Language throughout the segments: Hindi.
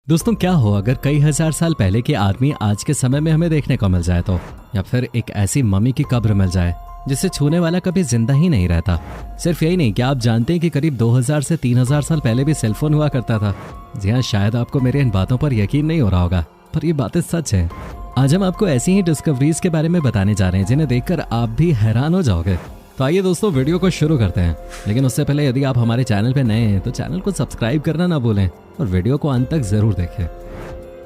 दोस्तों क्या हो अगर कई हजार साल पहले के आदमी आज के समय में हमें देखने को मिल जाए तो, या फिर एक ऐसी मम्मी की कब्र मिल जाए जिसे छूने वाला कभी जिंदा ही नहीं रहता। सिर्फ यही नहीं, क्या आप जानते हैं कि करीब 2000 से 3000 साल पहले भी सेलफोन हुआ करता था। जी हाँ, शायद आपको मेरे इन बातों पर यकीन नहीं हो रहा होगा, पर ये बातें सच है। आज हम आपको ऐसी ही डिस्कवरीज के बारे में बताने जा रहे हैं जिन्हें देखकर आप भी हैरान हो जाओगे। तो आइए दोस्तों, वीडियो को शुरू करते हैं। लेकिन उससे पहले यदि आप हमारे चैनल पर नए हैं तो चैनल को सब्सक्राइब करना ना भूलें और वीडियो को अंत तक जरूर देखें।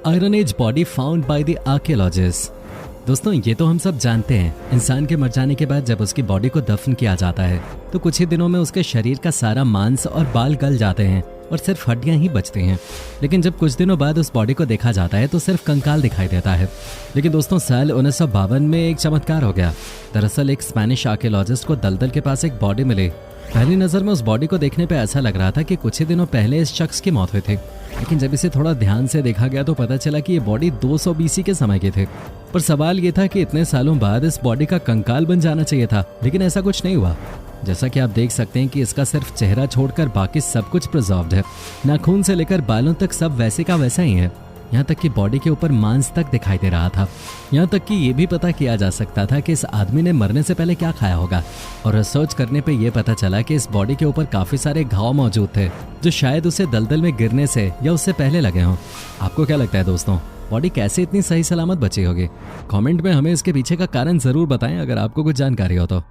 Iron age body found by the archaeologist. दोस्तों ये तो हम सब जानते हैं, इंसान के मर जाने के बाद जब उसकी बॉडी को दफन किया जाता है तो कुछ ही दिनों में उसके शरीर का सारा मांस और बाल गल जाते हैं और सिर्फ हड्डियां ही बचती हैं। लेकिन जब कुछ दिनों बाद उस बॉडी को देखा जाता है तो सिर्फ कंकाल दिखाई देता है। लेकिन दोस्तों साल 1952 में एक चमत्कार हो गया। दरअसल एक स्पेनिश आर्कियोलॉजिस्ट को दलदल के पास एक बॉडी मिली। पहली नजर में उस बॉडी को देखने पे ऐसा लग रहा था कि कुछ ही दिनों पहले इस शख्स की मौत हुई थी, लेकिन जब इसे थोड़ा ध्यान से देखा गया तो पता चला कि ये बॉडी 200 BC के समय की थी। पर सवाल ये था कि इतने सालों बाद इस बॉडी का कंकाल बन जाना चाहिए था, लेकिन ऐसा कुछ नहीं हुआ। जैसा कि आप देख सकते हैं कि इसका सिर्फ चेहरा छोड़कर बाकी सब कुछ प्रिजर्व्ड है। नाखून से लेकर बालों तक सब वैसे का वैसा ही है। यहाँ तक कि बॉडी के ऊपर मांस तक दिखाई दे रहा था। यहाँ तक कि ये भी पता किया जा सकता था कि इस आदमी ने मरने से पहले क्या खाया होगा। और रिसर्च करने पे ये पता चला कि इस बॉडी के ऊपर काफी सारे घाव मौजूद थे जो शायद उसे दलदल में गिरने से या उससे पहले लगे हों। आपको क्या लगता है दोस्तों, बॉडी कैसे इतनी सही सलामत बची होगी? कमेंट में हमें इसके पीछे का कारण जरूर बताएं अगर आपको कुछ जानकारी हो तो।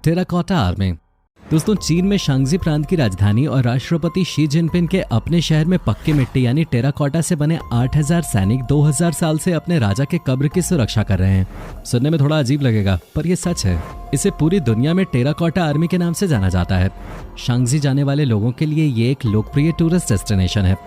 Terracotta army. दोस्तों चीन में शांगजी प्रांत की राजधानी और राष्ट्रपति शी जिनपिंग के अपने शहर में पक्की मिट्टी यानी टेराकोटा से बने 8000 सैनिक 2000 साल से अपने राजा के कब्र की सुरक्षा कर रहे हैं। सुनने में थोड़ा अजीब लगेगा पर यह सच है। इसे पूरी दुनिया में टेराकोटा आर्मी के नाम से जाना जाता है। शांगजी जाने वाले लोगों के लिए ये एक लोकप्रिय टूरिस्ट डेस्टिनेशन है।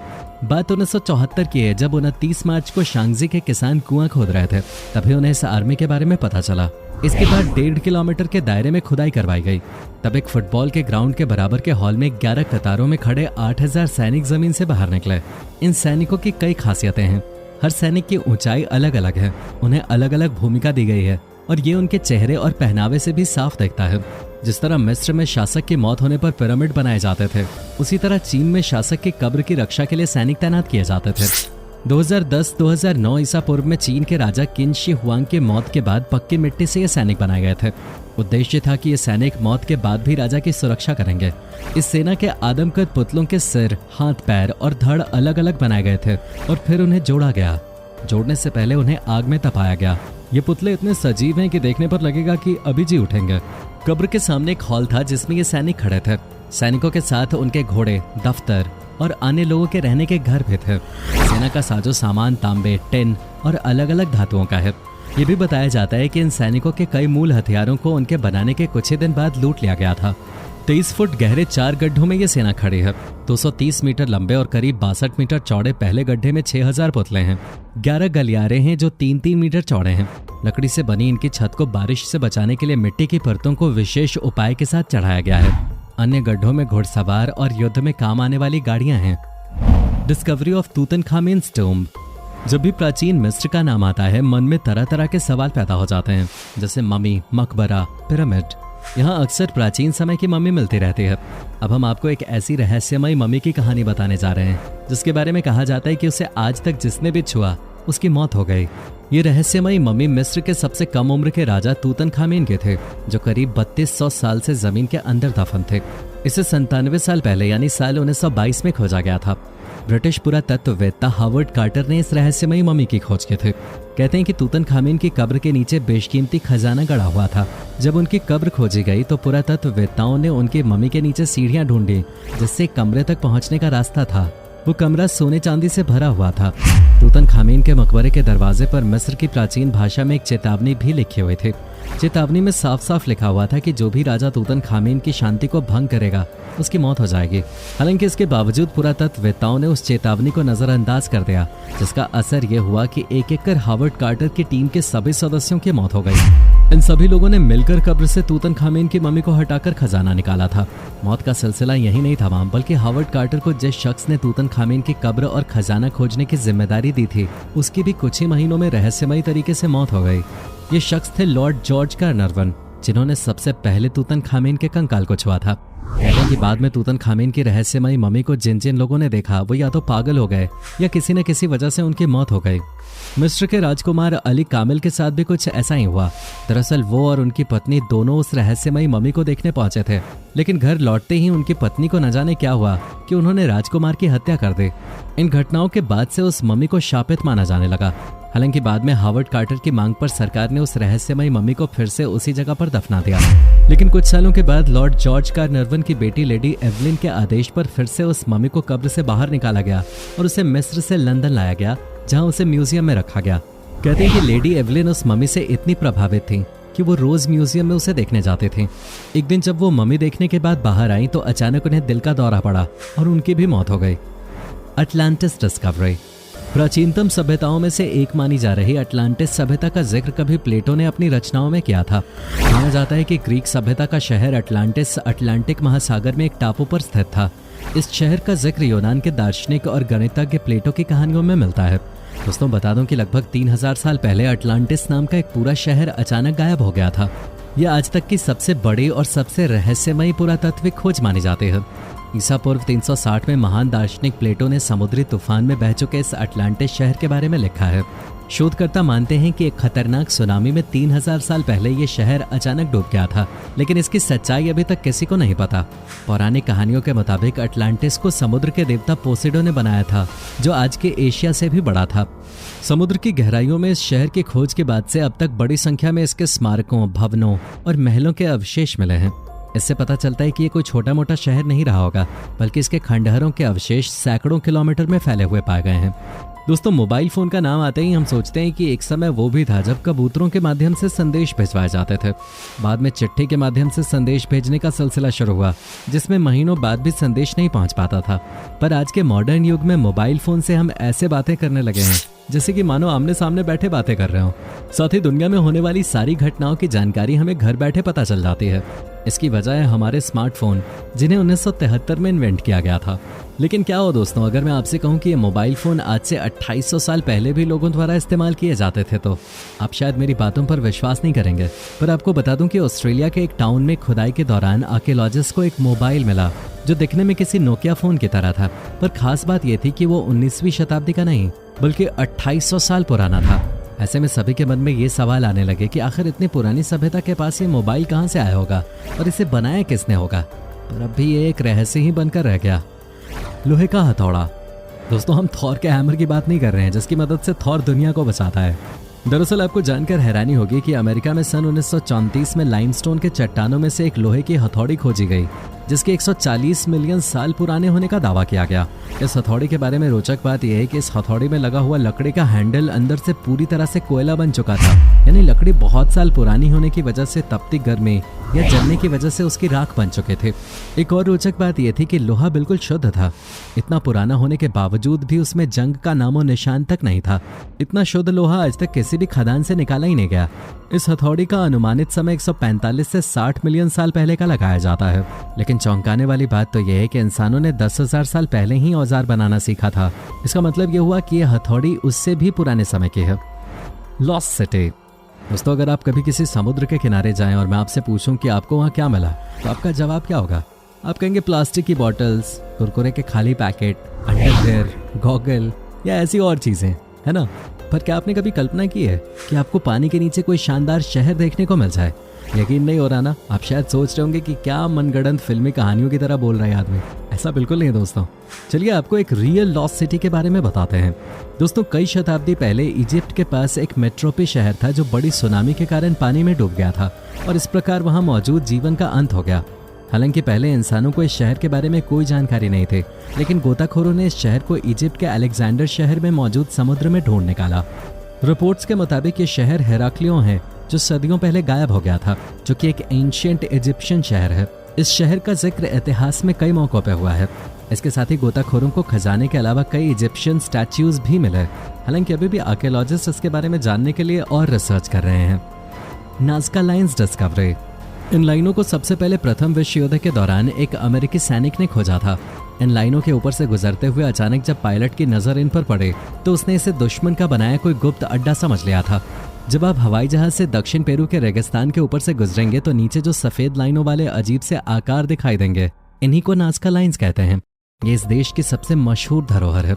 बात 1974 की है जब 29 मार्च को शांगजी के किसान कुआं खोद रहे थे, तभी उन्हें इस आर्मी के बारे में पता चला। इसके बाद 1.5 किलोमीटर के दायरे में खुदाई करवाई गई। तब एक फुटबॉल के ग्राउंड के बराबर के हॉल में 11 कतारों में खड़े 8000 सैनिक जमीन से बाहर निकले। इन सैनिकों की कई खासियतें हैं। हर सैनिक की ऊंचाई अलग अलग है, उन्हें अलग अलग भूमिका दी गई है और ये उनके चेहरे और पहनावे से भी साफ दिखता है। जिस तरह मिस्र में शासक की मौत होने पर पिरामिड बनाए जाते थे, उसी तरह चीन में शासक की कब्र की रक्षा के लिए सैनिक तैनात किए जाते थे। 2010-2009 ईसा पूर्व में चीन के राजा किन शी हुआंग की मौत के बाद पक्की मिट्टी से ये सैनिक बनाए गए थे। उद्देश्य था कि ये सैनिक मौत के बाद भी राजा की सुरक्षा करेंगे। इस सेना के आदमकद पुतलों के सिर, हाथ, पैर और धड़ अलग अलग बनाए गए थे और फिर उन्हें जोड़ा गया। जोड़ने से पहले उन्हें आग में तपाया गया। ये पुतले इतने सजीव हैं कि देखने पर लगेगा कि अभी जी उठेंगे। कब्र के सामने एक हॉल था जिसमें ये सैनिक खड़े थे। सैनिकों के साथ उनके घोड़े, दफ्तर और अन्य लोगों के रहने के घर भी थे। सेना का साजो सामान तांबे, टिन और अलग अलग धातुओं का है। ये भी बताया जाता है कि इन सैनिकों के कई मूल हथियारों को उनके बनाने के कुछ ही दिन बाद लूट लिया गया था। 23 फुट गहरे 4 गड्ढों में ये सेना खड़ी है। 230 मीटर लंबे और करीब 62 मीटर चौड़े पहले गड्ढे में 6000 पुतले हैं। 11 गलियारे हैं जो 3-3 मीटर चौड़े हैं। लकड़ी से बनी इनकी छत को बारिश से बचाने के लिए मिट्टी की परतों को विशेष उपाय के साथ चढ़ाया गया है। अन्य गड्ढों में घुड़सवार और युद्ध में काम आने वाली गाड़ियां हैं। Discovery of Tutankhamun's tomb. जब भी प्राचीन मिस्र का नाम आता है मन में तरह तरह के सवाल पैदा हो जाते हैं, जैसे मम्मी, मकबरा, पिरामिड। यहाँ अक्सर प्राचीन समय की मम्मी मिलती रहती है। अब हम आपको एक ऐसी रहस्यमयी मम्मी की कहानी बताने जा रहे हैं जिसके बारे में कहा जाता है कि उसे आज तक जिसने भी छुआ उसकी मौत हो गई। ये रहस्यमयी मम्मी मिस्र के सबसे कम उम्र के राजा तूतनखामेन के थे, जो करीब 3200 साल से जमीन के अंदर दफन थे। इसे 97 साल पहले यानी साल 1922 में खोजा गया था। ब्रिटिश पुरातत्ववेत्ता हावर्ड कार्टर ने इस रहस्यमयी मम्मी की खोज की थी। कहते हैं कि तूतनखामेन की कब्र के नीचे बेशकीमती खजाना गड़ा हुआ था। जब उनकी कब्र खोजी गई तो पुरातत्ववेत्ताओं ने उनकी मम्मी के नीचे सीढ़ियां ढूंढी जिससे कमरे तक पहुंचने का रास्ता था। वो कमरा सोने चांदी से भरा हुआ था। तूतनखामेन के मकबरे के दरवाजे पर मिस्र की प्राचीन भाषा में एक चेतावनी भी लिखी हुई थी। चेतावनी में साफ साफ लिखा हुआ था कि जो भी राजा तूतनखामेन की शांति को भंग करेगा उसकी मौत हो जाएगी। हालांकि इसके बावजूद पुरातत्ववेत्ताओं ने उस चेतावनी को नजरअंदाज कर दिया, जिसका असर यह हुआ कि एक एक कर हावर्ड कार्टर की टीम के सभी सदस्यों की मौत हो गई। इन सभी लोगों ने मिलकर कब्र से तूतनखामेन की मम्मी को हटाकर खजाना निकाला था। मौत का सिलसिला यही नहीं थमा, बल्कि हावर्ड कार्टर को जिस शख्स ने तूतनखामेन की कब्र और खजाना खोजने की जिम्मेदारी दी थी उसकी भी कुछ ही महीनों में रहस्यमयी तरीके से मौत हो गई। ये शख्स थे लॉर्ड जॉर्ज कार्नरवन, जिन्होंने सबसे पहले तूतनखामेन के कंकाल को छुआ था। कहते हैं कि बाद में तूतनखामेन की रहस्यमयी मम्मी को जिन जिन लोगों ने देखा वो या तो पागल हो गए या किसी न किसी वजह से उनकी मौत हो गई। मिस्र के राजकुमार अली कामिल के साथ भी कुछ ऐसा ही हुआ। दरअसल वो और उनकी पत्नी दोनों उस रहस्यमयी मम्मी को देखने पहुंचे थे, लेकिन घर लौटते ही उनकी पत्नी को न जाने क्या हुआ कि उन्होंने राजकुमार की हत्या कर दी। इन घटनाओं के बाद से उस मम्मी को शापित माना जाने लगा। हालांकि बाद में हावर्ड कार्टर की मांग पर सरकार ने उस रहस्यमयी मम्मी को फिर से उसी जगह पर दफना दिया। लेकिन कुछ सालों के बाद लॉर्ड जॉर्ज कार्नरवन की बेटी लेडी एवलिन के आदेश पर फिर से उस मम्मी को कब्र से बाहर निकाला गया और उसे मिस्र से लंदन लाया गया, जहां उसे म्यूजियम में रखा गया। कहते हैं कि लेडी एवलिन उस मम्मी से इतनी प्रभावित थी कि वो रोज म्यूजियम में उसे देखने जाते थे। एक दिन जब वो मम्मी देखने के बाद बाहर आई तो अचानक उन्हें दिल का दौरा पड़ा और उनकी भी मौत हो गई। Atlantis discovery. प्राचीनतम सभ्यताओं में से एक मानी जा रही अटलांटिस सभ्यता का जिक्र कभी प्लेटो ने अपनी रचनाओं में किया था। माना जाता है कि ग्रीक सभ्यता का शहर अटलांटिस अटलांटिक महासागर में एक टापू पर स्थित था। इस शहर का जिक्र यूनान के दार्शनिक और गणितज्ञ प्लेटो की कहानियों में मिलता है। दोस्तों बता दूं कि लगभग 3000 साल पहले अटलांटिस नाम का एक पूरा शहर अचानक गायब हो गया था। यह आज तक की सबसे बड़ी और सबसे रहस्यमयी पुरातात्विक खोज मानी जाती है। ईसा पूर्व 360 में महान दार्शनिक प्लेटो ने समुद्री तूफान में बह चुके इस अटलांटिस शहर के बारे में लिखा है। शोधकर्ता मानते हैं कि एक खतरनाक सुनामी में 3000 साल पहले ये शहर अचानक डूब गया था, लेकिन इसकी सच्चाई अभी तक किसी को नहीं पता। पौराणिक कहानियों के मुताबिक अटलांटिस को समुद्र के देवता पोसेडो ने बनाया था, जो आज के एशिया से भी बड़ा था। समुद्र की गहराइयों में इस शहर की खोज के बाद से अब तक बड़ी संख्या में इसके स्मारकों, भवनों और महलों के अवशेष मिले हैं। इससे पता चलता है कि ये कोई छोटा मोटा शहर नहीं रहा होगा, बल्कि इसके खंडहरों के अवशेष सैकड़ों किलोमीटर में फैले हुए पाए गए हैं। दोस्तों मोबाइल फोन का नाम आते ही हम सोचते हैं कि एक समय वो भी था जब कबूतरों के माध्यम से संदेश भिजवाए जाते थे। बाद में चिट्ठी के माध्यम से संदेश भेजने का सिलसिला शुरू हुआ, जिसमें महीनों बाद भी संदेश नहीं पहुंच पाता था। पर आज के मॉडर्न युग में मोबाइल फोन से हम ऐसे बातें करने लगे हैं जैसे कि मानो आमने सामने बैठे बातें कर रहे हो। साथ ही दुनिया में होने वाली सारी घटनाओं की जानकारी हमें घर बैठे पता चल जाती है। इसकी वजह है हमारे स्मार्टफोन, जिन्हें 1973 में इन्वेंट किया गया था। लेकिन क्या हो दोस्तों, अगर मैं आपसे कहूं कि ये मोबाइल फोन आज से 2800 साल पहले भी लोगों द्वारा इस्तेमाल किए जाते थे तो आप शायद मेरी बातों पर विश्वास नहीं करेंगे। पर आपको बता दूं कि ऑस्ट्रेलिया के एक टाउन में खुदाई के दौरान आर्कियोलॉजिस्ट को एक मोबाइल मिला जो दिखने में किसी नोकिया फोन की तरह था। पर खास बात यह थी कि वो 19वीं शताब्दी का नहीं बल्कि 2800 साल पुराना था। ऐसे में सभी के मन में ये सवाल आने लगे कि आखिर इतनी पुरानी सभ्यता के पास ये मोबाइल कहाँ से आया होगा और इसे बनाया किसने होगा। पर अब भी ये एक रहस्य ही बनकर रह गया। लोहे का हथौड़ा। दोस्तों हम थॉर के हैमर की बात नहीं कर रहे हैं जिसकी मदद से थॉर दुनिया को बचाता है। दरअसल आपको जानकर हैरानी होगी कि अमेरिका में सन 1934 में लाइमस्टोन के चट्टानों में से एक लोहे की हथौड़ी खोजी गई जिसके 140 मिलियन साल पुराने होने का दावा किया गया। इस हथौड़ी के बारे में रोचक बात यह है कि इस हथौड़ी में लगा हुआ लकड़ी का हैंडल अंदर से पूरी तरह से कोयला बन चुका था, यानी लकड़ी बहुत साल पुरानी होने की वजह से तपती गर्मी या जलने की वजह से उसकी राख बन चुके थे। एक और रोचक बात यह थी कि लोहा बिल्कुल शुद्ध था। इतना पुराना होने के बावजूद भी उसमें जंग का नामो निशान तक नहीं था। इतना शुद्ध लोहा आज तक किसी भी खदान से निकाला ही नहीं गया। इस हथौड़ी का अनुमानित समय 145 से 60 मिलियन साल पहले का लगाया जाता है। लेकिन चौंकाने वाली बात तो यह है कि इंसानों ने 10,000 साल पहले ही औजार बनाना सीखा था। इसका मतलब यह हुआ कि यह हथौड़ी उससे भी पुराने समय की है। Lost city. दोस्तों अगर आप कभी किसी समुद्र के किनारे जाएं और मैं आपसे पूछूं कि आपको वहां क्या मिला तो आपका जवाब क्या होगा? आप कहेंगे प्लास्टिक की बॉटल्स, कुरकुरे के खाली पैकेट, अंडरवेयर, गॉगल या ऐसी और चीजें, है ना? पर क्या आपने कभी कल्पना की है कि आपको पानी के नीचे कोई शानदार शहर देखने को मिल जाए? यकीन नहीं हो रहा ना? आप शायद सोच रहे होंगे कि क्या मनगढ़ंत फिल्मी कहानियों की तरह बोल रहा है आदमी। ऐसा बिल्कुल नहीं दोस्तों। चलिए आपको एक रियल लॉस्ट सिटी के बारे में बताते हैं। दोस्तों कई शताब्दी पहले इजिप्ट के पास एक मेट्रोपी शहर था जो बड़ी सुनामी के कारण पानी में डूब गया था और इस प्रकार वहां मौजूद जीवन का अंत हो गया। हालांकि पहले इंसानों को इस शहर के बारे में कोई जानकारी नहीं थी, लेकिन गोताखोरों ने इस शहर को इजिप्ट के अलेक्जेंडर शहर में मौजूद समुद्र में ढूंढ निकाला। रिपोर्ट्स के मुताबिक ये शहर हेराक्लियोन है जो सदियों पहले गायब हो गया था, जो कि एक एंशिएंट इजिप्शियन शहर है। इस शहर का जिक्र इतिहास में कई मौकों पर हुआ है। इसके साथ ही गोताखोरों को खजाने के अलावा कई इजिप्शियन स्टैच्यूज भी मिले। हालांकि अभी भी आर्कियोलॉजिस्ट इसके बारे में जानने के लिए और रिसर्च कर रहे हैं। Nazca lines discovery. इन लाइनों को सबसे पहले प्रथम विश्व युद्ध के दौरान एक अमेरिकी सैनिक ने खोजा था। इन लाइनों के ऊपर से गुजरते हुए अचानक जब पायलट की नजर इन पर पड़े तो उसने इसे दुश्मन का बनाया कोई गुप्त अड्डा समझ लिया था। जब आप हवाई जहाज से दक्षिण पेरू के रेगिस्तान के ऊपर से गुजरेंगे तो नीचे जो सफेद लाइनों वाले अजीब से आकार दिखाई देंगे, इन्हीं को नाज़का लाइंस कहते हैं। ये इस देश की सबसे मशहूर धरोहर है।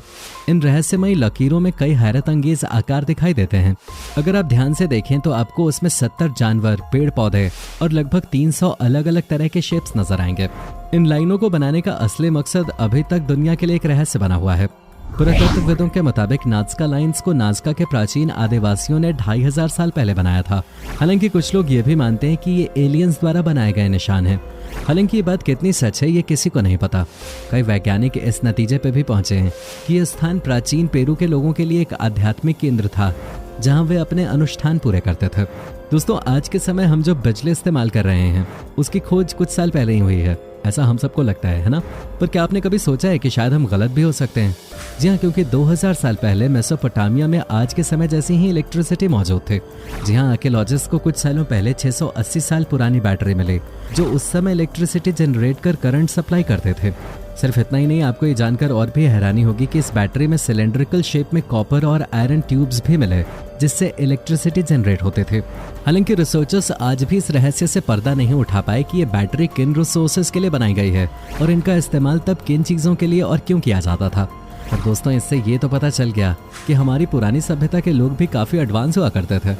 इन रहस्यमयी लकीरों में कई हैरत अंगेज आकार दिखाई देते हैं। अगर आप ध्यान से देखें तो आपको उसमें 70 जानवर, पेड़ पौधे और लगभग 300 अलग अलग तरह के शेप्स नजर आएंगे। इन लाइनों को बनाने का असली मकसद अभी तक दुनिया के लिए एक रहस्य बना हुआ है। पुरातत्वविदों के मुताबिक नाज़का लाइंस को नाज़का के प्राचीन आदिवासियों ने 2500 साल पहले बनाया था। हालांकि कुछ लोग ये भी मानते हैं कि ये एलियंस द्वारा बनाए गए निशान हैं। हालांकि ये बात कितनी सच है ये किसी को नहीं पता। कई वैज्ञानिक इस नतीजे पे भी पहुंचे हैं कि यह स्थान प्राचीन पेरू के लोगों के लिए एक आध्यात्मिक केंद्र था, जहां वे अपने अनुष्ठान पूरे करते थे। दोस्तों, आज के समय हम जो बिजली इस्तेमाल कर रहे हैं उसकी खोज कुछ साल पहले ही हुई है, ऐसा हम सबको लगता है ना? पर क्या आपने कभी सोचा है कि शायद हम गलत भी हो सकते हैं? जी हाँ, क्योंकि 2000 साल पहले मेसोपोटामिया में आज के समय जैसी ही इलेक्ट्रिसिटी मौजूद थे। जी हाँ, आर्कियोलॉजिस्ट को कुछ सालों पहले 680 साल पुरानी बैटरी मिली जो उस समय इलेक्ट्रिसिटी जनरेट कर करंट सप्लाई करते थे। सिर्फ इतना ही नहीं, आपको ये जानकर और भी हैरानी होगी कि इस बैटरी में सिलेंड्रिकल शेप में कॉपर और आयरन ट्यूब्स भी मिले जिससे इलेक्ट्रिसिटी जनरेट होते थे। हालांकि रिसर्चर्स आज भी इस रहस्य से पर्दा नहीं उठा पाए कि ये बैटरी किन रिसोर्सेज के लिए बनाई गई है और इनका इस्तेमाल तब किन चीज़ों के लिए और क्यों किया जाता था। और दोस्तों, इससे ये तो पता चल गया कि हमारी पुरानी सभ्यता के लोग भी काफ़ी एडवांस हुआ करते थे।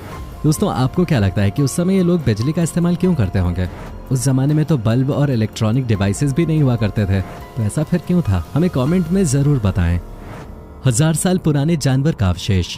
दोस्तों, आपको क्या लगता है कि उस समय ये लोग बिजली का इस्तेमाल क्यों करते होंगे? उस जमाने में तो बल्ब और इलेक्ट्रॉनिक डिवाइसेस भी नहीं हुआ करते थे, तो ऐसा फिर क्यों था? हमें कमेंट में ज़रूर बताएं। 1000 साल पुराने जानवर का अवशेष।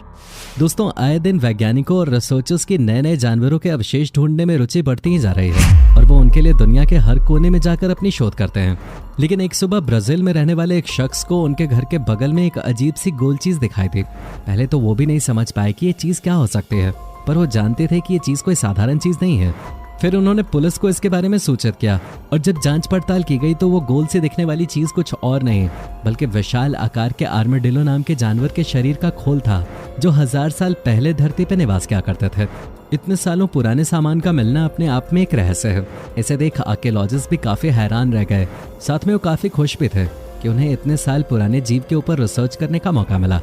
दोस्तों, आए दिन वैज्ञानिकों और रिसर्चर्स की नए नए जानवरों के अवशेष ढूंढने में रुचि बढ़ती ही जा रही है और वो उनके लिए दुनिया के हर कोने में जाकर अपनी शोध करते हैं। लेकिन एक सुबह ब्राजील में रहने वाले एक शख्स को उनके घर के बगल में एक अजीब सी गोल चीज दिखाई दी। पहले तो वो भी नहीं समझ पाए कि ये चीज क्या हो सकती है, पर वो जानते थे कि ये चीज कोई साधारण चीज नहीं है। फिर उन्होंने पुलिस को इसके बारे में सूचित किया और जब जांच पड़ताल की गई तो वो गोल से दिखने वाली चीज कुछ और नहीं बल्कि विशाल आकार के आर्मेडिलो नाम के जानवर के शरीर का खोल था जो 1000 साल पहले धरती पर निवास किया करते थे। इतने सालों पुराने सामान का मिलना अपने आप में एक रहस्य है। इसे देख आर्कियोलॉजिस्ट भी काफी हैरान रह गए, साथ में वो काफी खुश भी थे कि उन्हें इतने साल पुराने जीव के ऊपर रिसर्च करने का मौका मिला।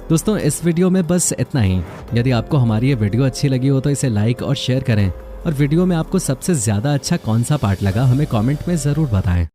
दोस्तों, इस वीडियो में बस इतना ही। यदि आपको हमारी ये वीडियो अच्छी लगी हो तो इसे लाइक और शेयर करें और वीडियो में आपको सबसे ज्यादा अच्छा कौन सा पार्ट लगा हमें कमेंट में जरूर बताएं।